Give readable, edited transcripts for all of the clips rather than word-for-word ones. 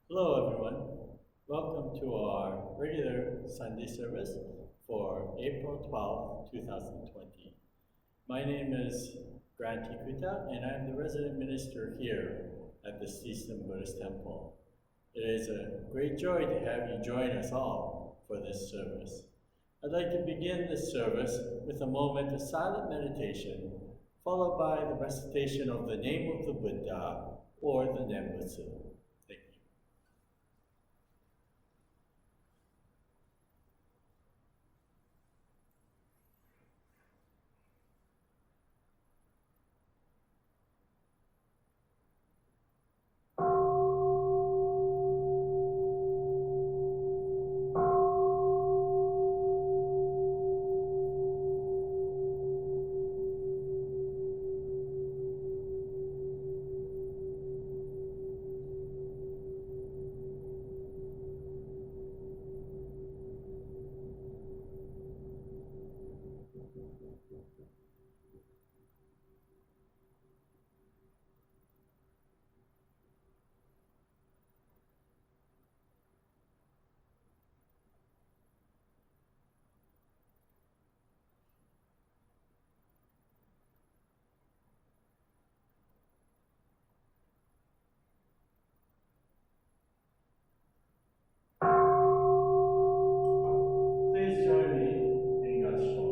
Hello, everyone. Welcome to our regular Sunday service for April 12th, 2020. My name is Grant Ikuta, and I'm the resident minister here at the Shinmin Buddhist Temple. It is a great joy to have you join us all for this service. I'd like to begin this service with a moment of silent meditation, followed by the recitation of the name of the Buddha or the Nembutsu. Thank you. Please join me in Gatsho.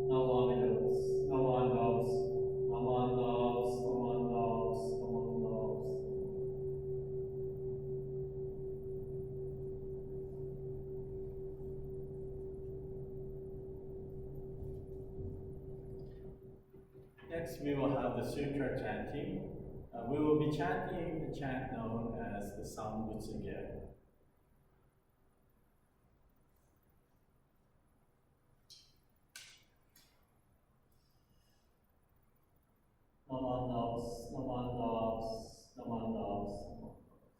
No one knows, no one knows, no one knows, no one knows, no one knows. Next, we will have the sutra chanting. We will be chanting the chant known as the Sambutsuge. No one knows, no one knows, no one knows, no one knows.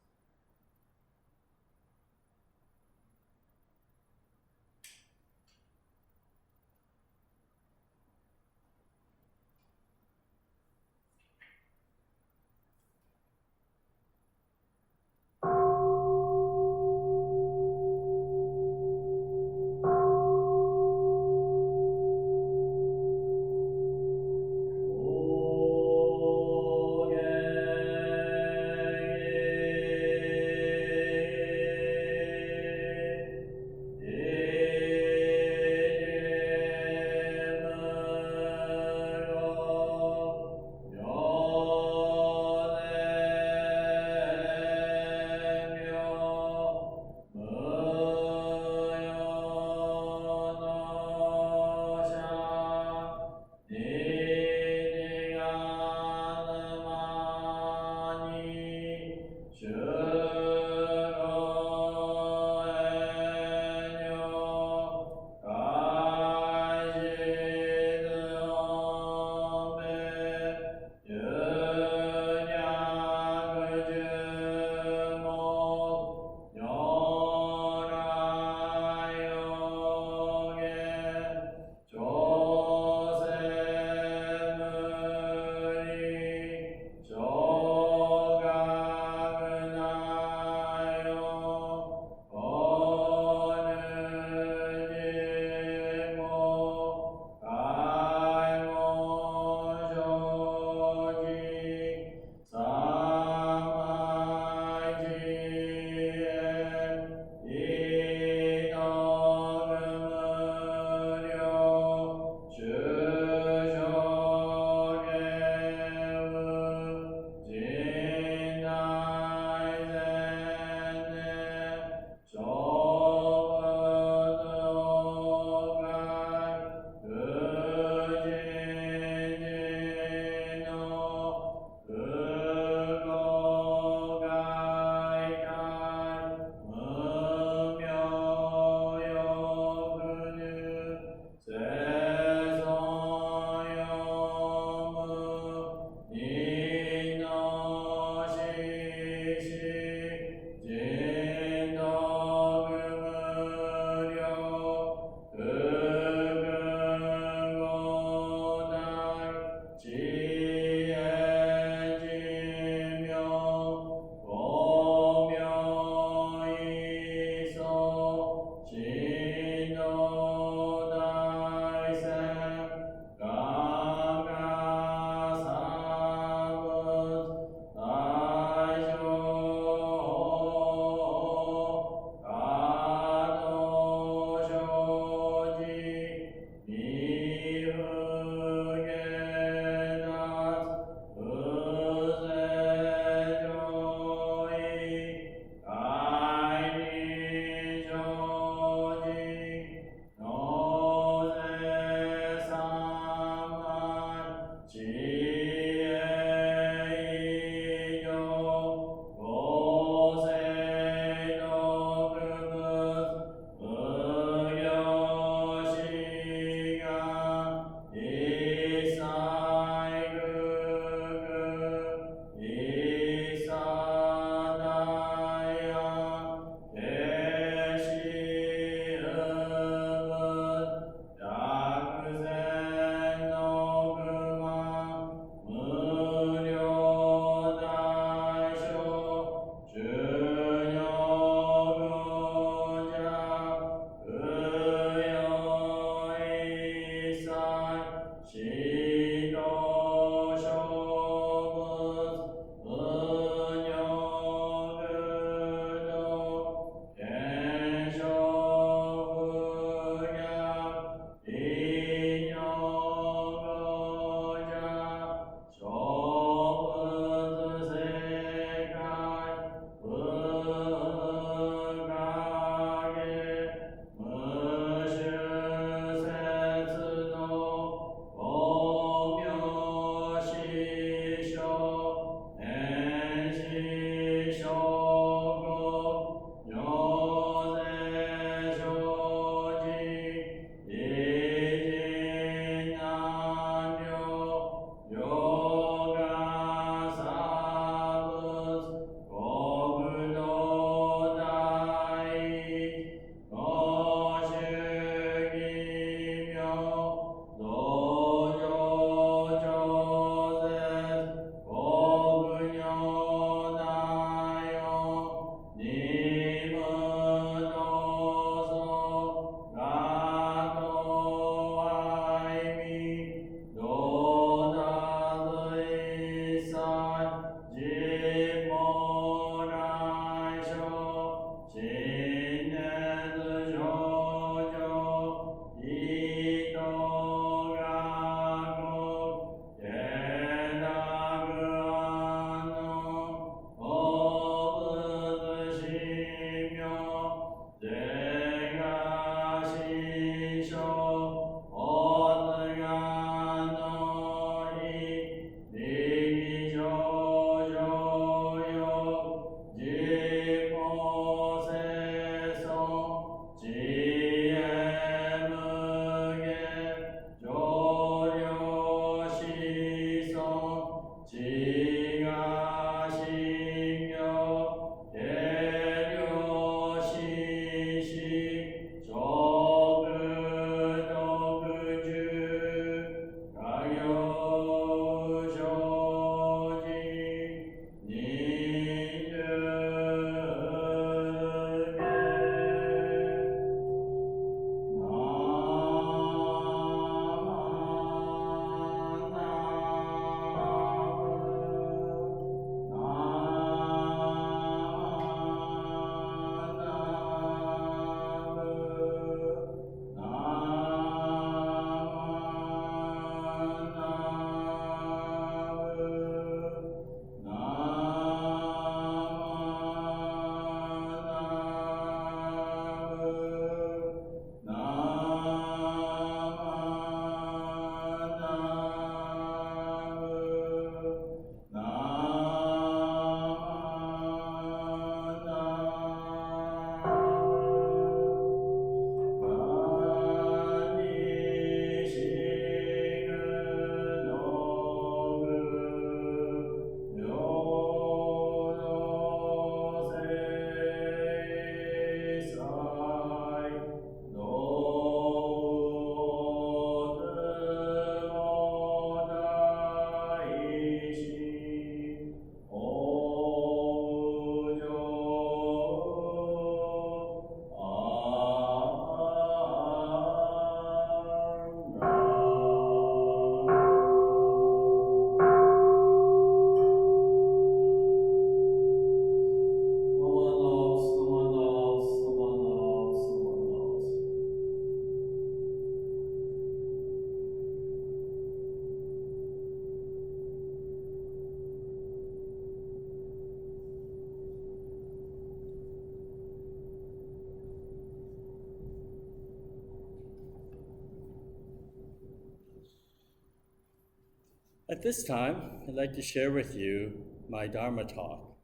At this time, I'd like to share with you my Dharma talk.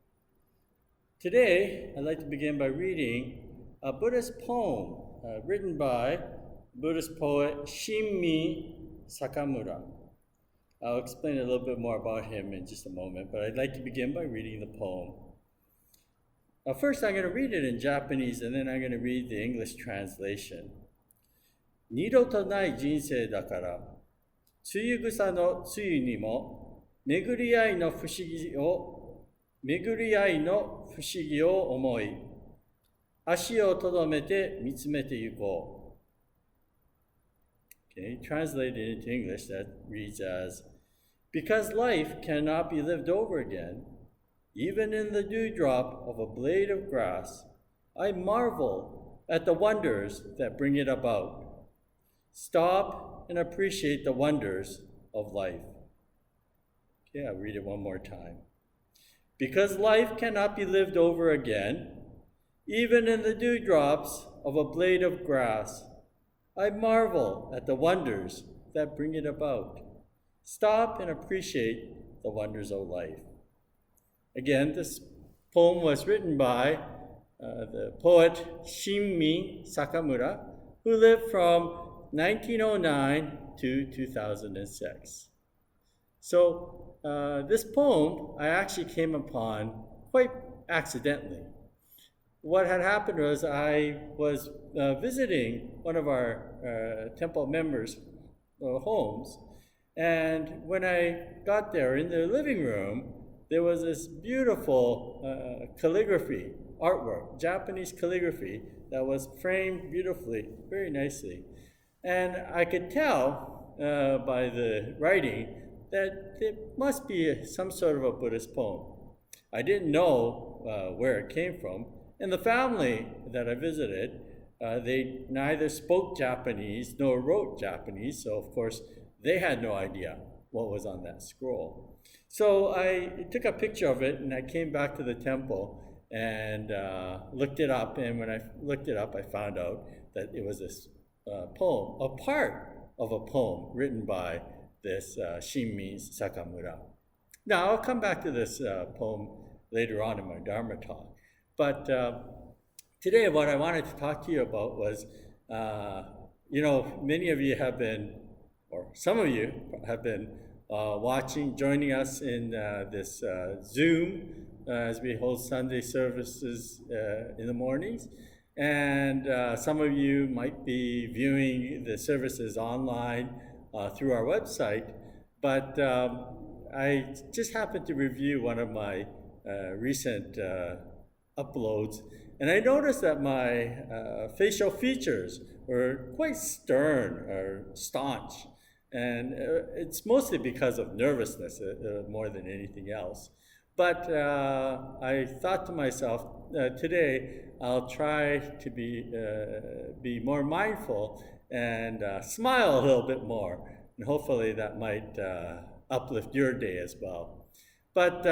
Today, I'd like to begin by reading a Buddhist poem written by Buddhist poet Shinmin Sakamura. I'll explain a little bit more about him in just a moment, but I'd like to begin by reading the poem. First, I'm going to read it in Japanese, and then I'm going to read the English translation. 二度とない人生だから、つゆぐさのつゆにも、めぐりあいのふしぎを思い、足をとどめて見つめてゆこう。Okay, translated into English, that reads as, because life cannot be lived over again, even in the dewdrop of a blade of grass, I marvel at the wonders that bring it about. Stop and appreciate the wonders of life. Okay, I'll read it one more time. Because life cannot be lived over again, even in the dewdrops of a blade of grass, I marvel at the wonders that bring it about. Stop and appreciate the wonders of life. Again, this poem was written by the poet Shinmin Sakamura, who lived from 1909 to 2006. So this poem I actually came upon quite accidentally. What had happened was I was visiting one of our temple members' homes, and when I got there in their living room, there was this beautiful calligraphy artwork, Japanese calligraphy, that was framed beautifully, very nicely. And I could tell by the writing that it must be some sort of a Buddhist poem. I didn't know where it came from. And the family that I visited, they neither spoke Japanese nor wrote Japanese, so of course they had no idea what was on that scroll. So I took a picture of it and I came back to the temple and looked it up. And when I looked it up, I found out that it was this poem, a part of a poem written by this Shinmin Sakamura. Now, I'll come back to this poem later on in my Dharma talk. But today what I wanted to talk to you about was, many of you have been, or some of you have been joining us in this Zoom as we hold Sunday services in the mornings. And some of you might be viewing the services online through our website. But I just happened to review one of my recent uploads, and I noticed that my facial features were quite stern or staunch. And it's mostly because of nervousness more than anything else. But I thought to myself, today I'll try to be more mindful and smile a little bit more. And hopefully that might uplift your day as well. But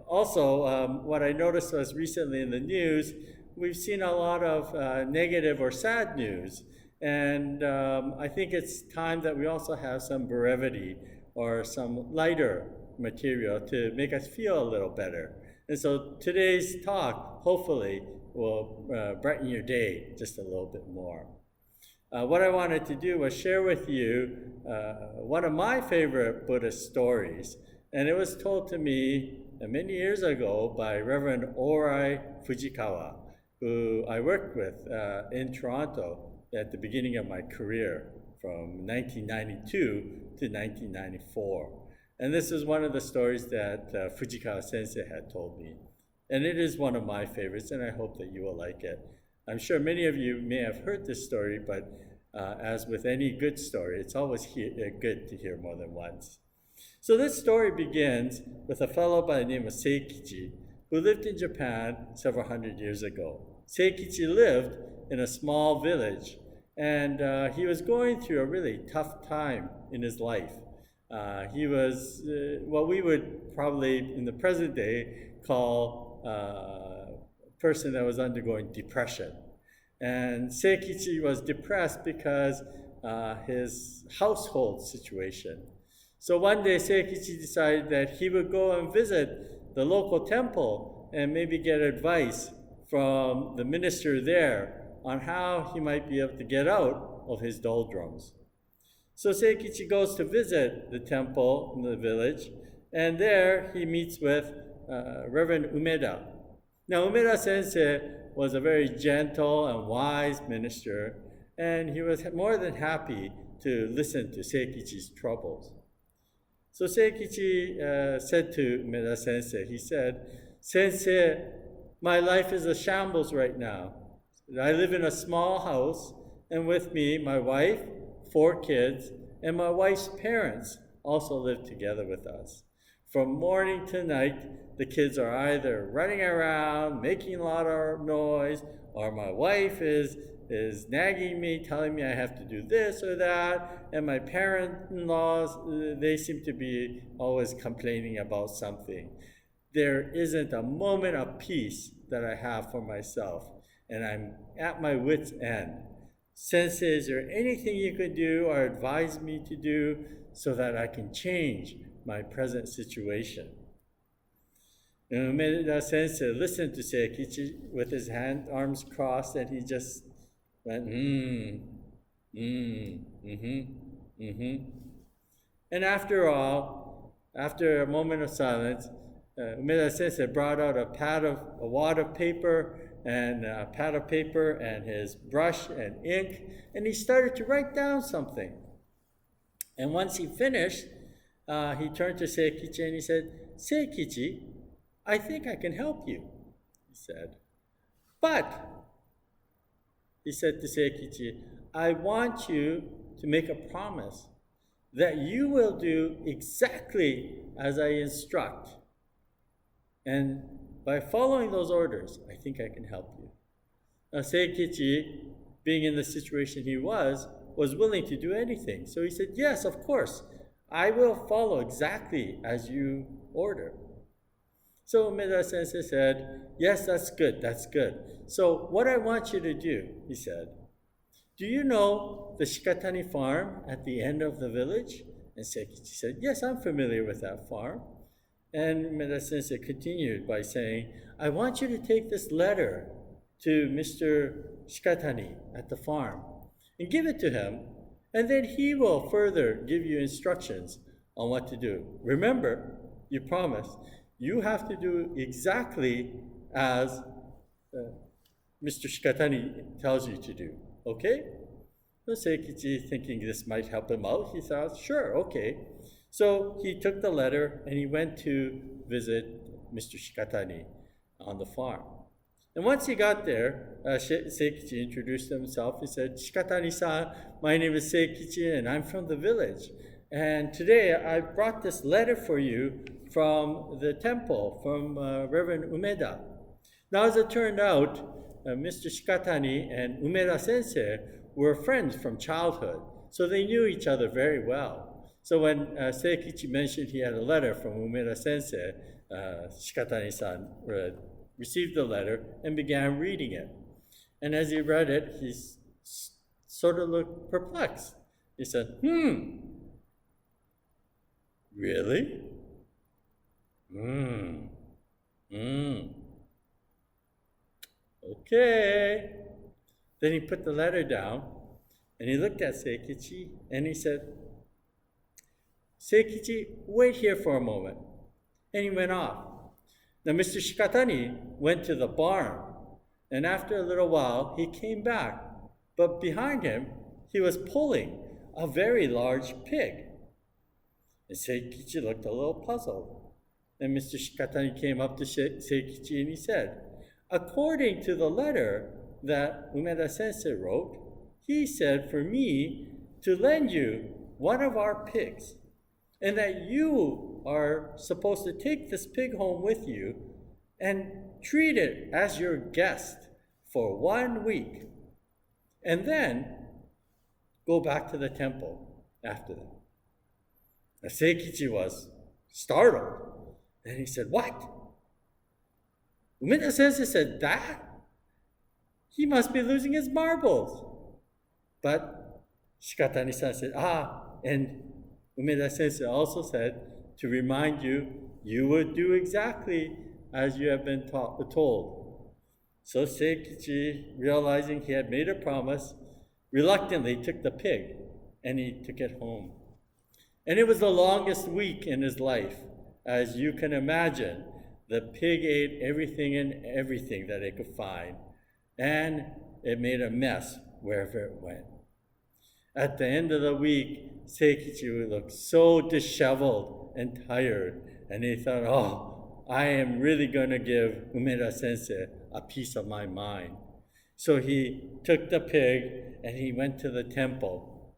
also, what I noticed was recently in the news, we've seen a lot of negative or sad news. And I think it's time that we also have some brevity or some lighter material to make us feel a little better. And so today's talk, hopefully, will brighten your day just a little bit more. What I wanted to do was share with you one of my favorite Buddhist stories. And it was told to me many years ago by Reverend Orai Fujikawa, who I worked with in Toronto at the beginning of my career from 1992 to 1994. And this is one of the stories that Fujikawa Sensei had told me. And it is one of my favorites, and I hope that you will like it. I'm sure many of you may have heard this story, but as with any good story, it's always good to hear more than once. So this story begins with a fellow by the name of Seikichi, who lived in Japan several hundred years ago. Seikichi lived in a small village, and he was going through a really tough time in his life. He was what we would probably in the present day call a person that was undergoing depression. And Seikichi was depressed because his household situation. So one day, Seikichi decided that he would go and visit the local temple and maybe get advice from the minister there on how he might be able to get out of his doldrums. So Seikichi goes to visit the temple in the village, and there he meets with Reverend Umeda. Now, Umeda Sensei was a very gentle and wise minister, and he was more than happy to listen to Seikichi's troubles. So Seikichi said to Umeda Sensei, he said, "Sensei, my life is a shambles right now. I live in a small house, and with me, my wife, 4 kids, and my wife's parents also live together with us. From morning to night, the kids are either running around, making a lot of noise, or my wife is nagging me, telling me I have to do this or that, and my parent-in-laws, they seem to be always complaining about something. There isn't a moment of peace that I have for myself, and I'm at my wit's end. Sensei, is there anything you could do or advise me to do so that I can change my present situation?" And Umeda Sensei listened to Seikichi with his arms crossed, and he just went, And after a moment of silence, Umeda Sensei brought out a wad of paper and a pad of paper and his brush and ink, and he started to write down something. And once he finished, he turned to Seikichi and he said, "Seikichi, I think I can help you," he said. "But," he said to Seikichi, "I want you to make a promise that you will do exactly as I instruct. And by following those orders, I think I can help you." Now, Seikichi, being in the situation he was willing to do anything. So he said, "Yes, of course, I will follow exactly as you order." So Umeda Sensei said, "Yes, that's good. So what I want you to do," he said, "do you know the Shikatani farm at the end of the village?" And Seikichi said, "Yes, I'm familiar with that farm." And Umeda Sensei continued by saying, "I want you to take this letter to Mr. Shikatani at the farm and give it to him, and then he will further give you instructions on what to do. Remember, you promised, you have to do exactly as Mr. Shikatani tells you to do, okay?" So Seikichi, thinking this might help him out, he thought, sure, okay. So he took the letter and he went to visit Mr. Shikatani on the farm. And once he got there, Seikichi introduced himself. He said, "Shikatani-san, my name is Seikichi and I'm from the village. And today I brought this letter for you from the temple, from Reverend Umeda." Now, as it turned out, Mr. Shikatani and Umeda Sensei were friends from childhood, so they knew each other very well. So when Seikichi mentioned he had a letter from Umeda Sensei, Shikatani-san received the letter and began reading it. And as he read it, he sort of looked perplexed. He said, "Really? Okay." Then he put the letter down and he looked at Seikichi and he said, "Seikichi, wait here for a moment." And he went off. Now, Mr. Shikatani went to the barn, and after a little while, he came back. But behind him, he was pulling a very large pig. And Seikichi looked a little puzzled. And Mr. Shikatani came up to Seikichi and he said, "According to the letter that Umeda Sensei wrote, he said for me to lend you one of our pigs, and that you are supposed to take this pig home with you and treat it as your guest for 1 week, and then go back to the temple after that." Now, Seikichi was startled, and he said, "What? Umeda Sensei said that? He must be losing his marbles." But Shikatani-san said, and Umeda Sensei also said to remind you, you would do exactly as you have been told. So Seikichi, realizing he had made a promise, reluctantly took the pig and he took it home. And it was the longest week in his life. As you can imagine, the pig ate everything and everything that it could find, and it made a mess wherever it went. At the end of the week, Seikichi looked so disheveled and tired, and he thought, oh, I am really going to give Umeda Sensei a piece of my mind. So he took the pig and he went to the temple.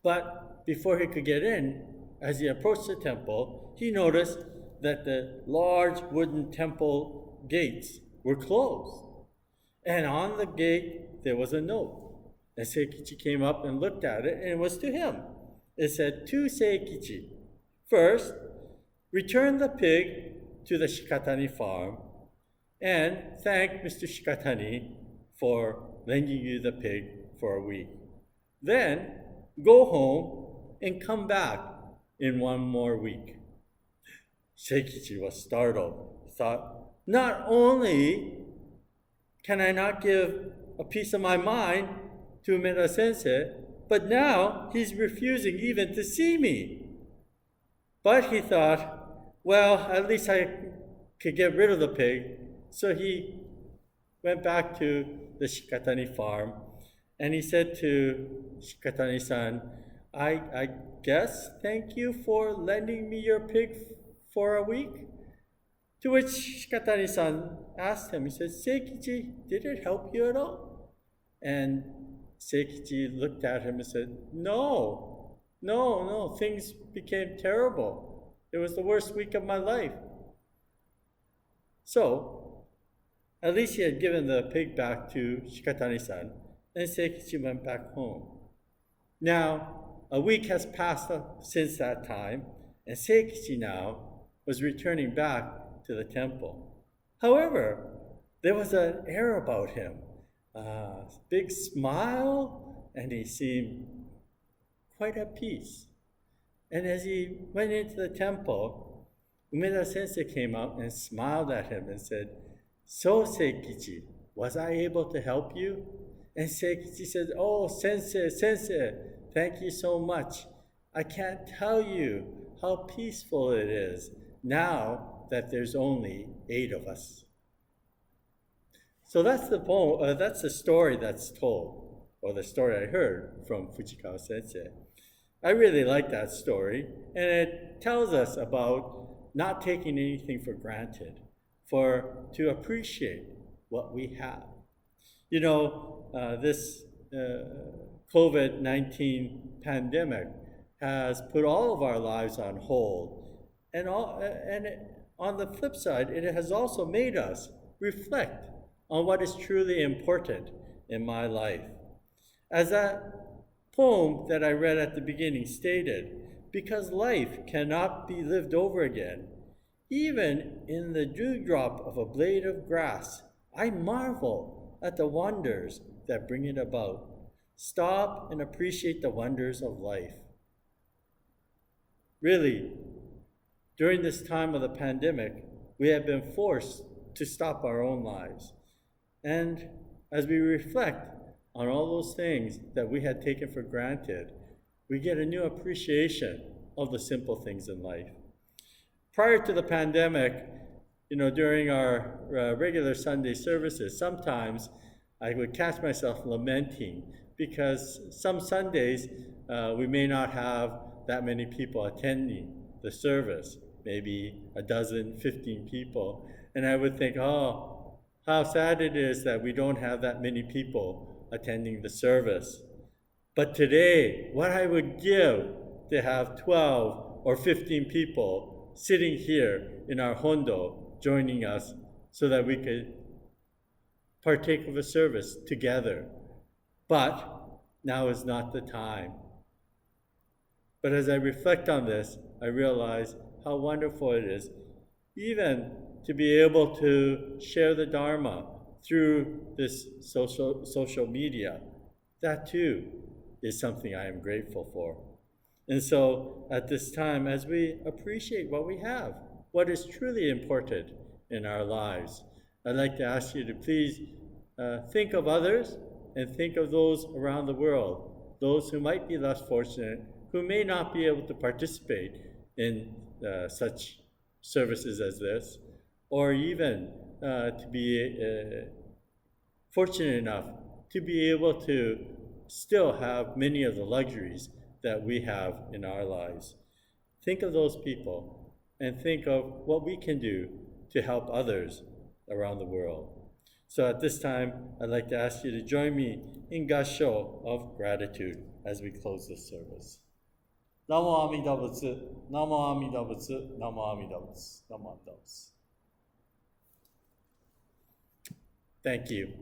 But before he could get in, as he approached the temple, he noticed that the large wooden temple gates were closed. And on the gate, there was a note. And Seikichi came up and looked at it, and it was to him. It said, to Seikichi, first, return the pig to the Shikatani farm, and thank Mr. Shikatani for lending you the pig for a week. Then, go home and come back in one more week. Seikichi was startled. He thought, not only can I not give a piece of my mind to Umeda Sensei, but now he's refusing even to see me. But he thought, well, at least I could get rid of the pig. So he went back to the Shikatani farm, and he said to Shikatani-san, I guess thank you for lending me your pig for a week. To which Shikatani-san asked him, he said, Seikichi, did it help you at all? And Seikichi looked at him and said, no, things became terrible. It was the worst week of my life. So, at least he had given the pig back to Shikatani-san, and Seikichi went back home. Now, a week has passed since that time, and Seikichi now was returning back to the temple. However, there was an air about him, a big smile, and he seemed quite at peace. And as he went into the temple, Umeda Sensei came out and smiled at him and said, so Seikichi, was I able to help you? And Seikichi said, oh, Sensei, thank you so much. I can't tell you how peaceful it is now that there's only 8 of us. So that's the poem, that's the story that's told, or the story I heard from Fujikawa Sensei. I really like that story, and it tells us about not taking anything for granted, to appreciate what we have. You know, this COVID-19 pandemic has put all of our lives on hold, and on the flip side, it has also made us reflect on what is truly important in my life. As that poem that I read at the beginning stated, because life cannot be lived over again, even in the dewdrop of a blade of grass, I marvel at the wonders that bring it about. Stop and appreciate the wonders of life. Really, during this time of the pandemic, we have been forced to stop our own lives. And as we reflect on all those things that we had taken for granted, we get a new appreciation of the simple things in life. Prior to the pandemic, during our regular Sunday services, sometimes I would catch myself lamenting because some Sundays we may not have that many people attending the service, maybe a dozen, 15 people. And I would think, oh, how sad it is that we don't have that many people attending the service. But today, what I would give to have 12 or 15 people sitting here in our hondo joining us so that we could partake of a service together. But now is not the time. But as I reflect on this, I realize how wonderful it is even to be able to share the Dharma through this social media. That too is something I am grateful for. And so at this time, as we appreciate what we have, what is truly important in our lives, I'd like to ask you to please think of others and think of those around the world, those who might be less fortunate, who may not be able to participate in such services as this, or even to be fortunate enough to be able to still have many of the luxuries that we have in our lives. Think of those people and think of what we can do to help others around the world. So at this time, I'd like to ask you to join me in Gassho of gratitude as we close this service. Namo Amida Butsu, Namo Amida Butsu, Namo Amida Butsu, Namo Amida Butsu. Thank you.